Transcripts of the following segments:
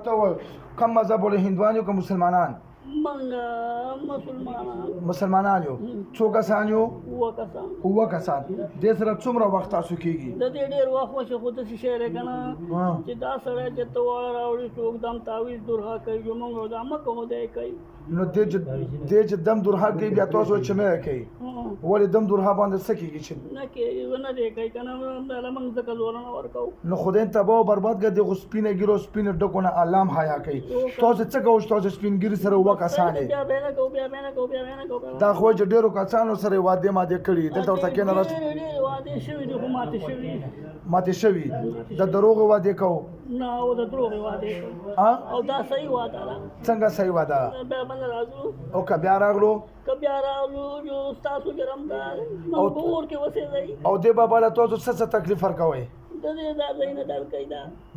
تو کم مذهب ول هندوان یو که مسلمانان منګه مسلمانان یو څو کسان یو وکسان اوه کسان دې سره څومره وخت تاسو کېږي د دې ډېر وخت وشو خو داسې شی دی که نه چې دا سړی چې ته واړه راوړي څوک دم تعویض درها کوي جو موږ دا مه کوو دی کوي نو دې چې دم درها کوي بیا تاسو چې مې کوي ولې دم درها باندې څه کېږي چې نه کوي نه دی کوي که نه موږ ځکه زور نه ورکوو نو خدای تباه و برباد کړي دغه سپینه ګیرو سپینه ډکونه علام حیا کوي تاسو څه کوئ چې تاسو سپین ګیري سره اوه کسان یې بیا به نه کوو بیا به نه کوو بیا به نه کوو دا خو چې ډېرو کسانو سره واده ماده کړي دلته ورته کېنه راځي ډېرې واده شوي دي خو ماتې شوي ماته شوي د دروغ واده کوو نه او د دروغې واده کوو ها او دا صحیح واده ده څنګه صحیح واده بیا به نه راځو او که بیا راغلو که بیا راغلو جو ستاسو جرم ده موږ په اور کې اوسېږئ او دې بابا له تاسو څه تکلیف ورکوئ د دې دا ځای نه درد کوي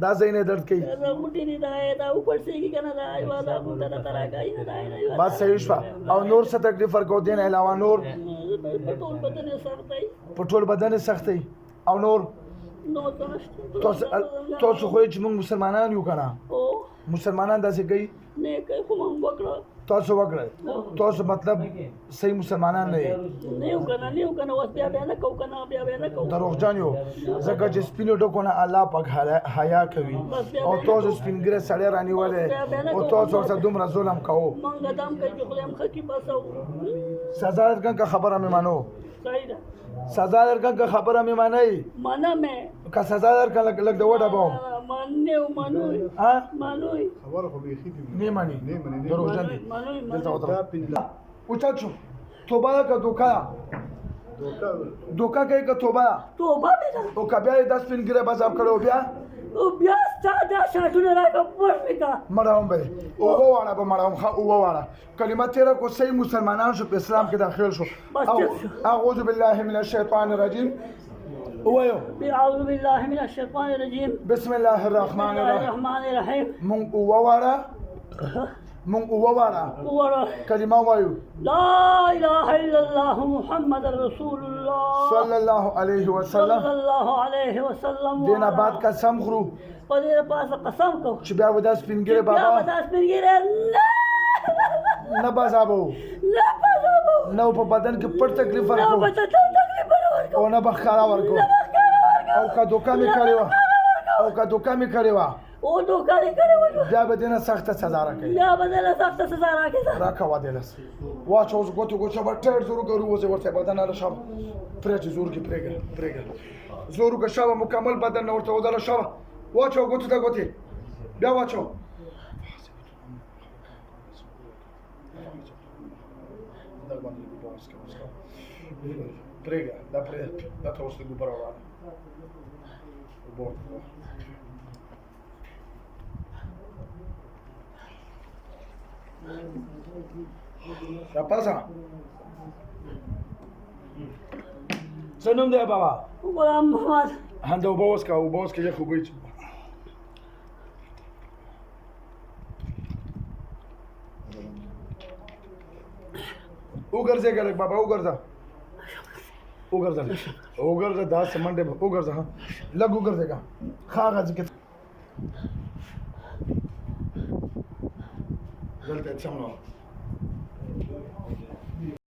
دا ځای نه درد کوي دا موټي نه دا وپړسېږي که نه دا ایوا دا موټه راته راکوي نه دا بس صحیح شوه او نور څه تکلیف ورکوو دې نه علاوه نور په ټول بدن یې سخت دی په ټول بدن یې سخت دی او نور نور څه نشته تاسو خو چې موږ مسلمانان یو که نه او مسلمانان داسې کوي نه کوي خو موږ وکړه تاسو وکړئ تاسو مطلب صحیح مسلمانان نه یې نه یو که نه اوس بیا نه کوو که نه بیا نه کوو دروغجن یو ځکه چې سپینو ډکونه الله پاک حیا کوي او تاسو سپین ګیره سړی رانیولی او تاسو ورته دومره ظلم کوو موږ دم کوي چې خدای مخه کې بس او سزا درکړم که خبره مې منو صحیح ده سزا درکړم که خبره مې منئ منم مې که سزا درکړم لږ د وډبوم منوي ها منوي خبره خو بیخي نه مني دروغجن دي منوي دلته ودرېږه اوچت شو توبه ده که دوکه دوکه کوي که توبه ده توبه مې ده او که بیا یې دا سپین ګیره بزاب کړی او بیا او بیا ستا دا شاټونه راکړه پټ مې کا مړوم به یې اوبه واړه به مړوم ښه اوبه واړه کلمه تېره کړو صحیح مسلمانان شو په اسلام کې داخل شو اعوذ بالله من الشیطان الرجیم ووایو اعوذ بالله من الشیطان الرجیم بسم الله الرحمن الرحیم الرحیم مونږ اوبه واړه مونږ اوبه واړه ووایه کلمه وایو لا اله الا الله محمد رسول الله صلی الله علیه وسلم صلی الله علیه وسلم دې نه بعد قسم خورو په دې پاسه قسم کو چې بیا به دا سپین ګیری بیا به بابا دا سپین ګیری نه بزابو نه بزابو نه په بدن کې پټ تکلیف نه ورکو به ته تکلیف ورکو او نه به ښکاره ورکو او که دوکه مې کړې وه او که دوکه مې کړې وه او دوکه دې کړې وه بیا به دې نه سخته سزا راکوي بیا به دې له سخته سزا راکړي راکوه دې لس واچ اوس ګوتې ګوتې به ټیټ زور وکړو اوس یې ورته بدن هله شابه پرېږدي زور کې پرېږده زور وکړه شابه مکمل بدن نه ورته ودله شابه واچو ګوتې ته ګوتې بیا واچو پرېږده دا پرېږده دا ته اوس د ګوبره وړاندې Ya pasa. څه نوم دی بابا؟ غلام محمد. هنده اوبه وڅښه اوبه وڅښه یخ اوبه یې وګرځېږه لږ بابا وګرځه وګرځه داسې منډې به وګرځه ها لږ وګرځېږه ښه هغه ځای کې دلته سم نه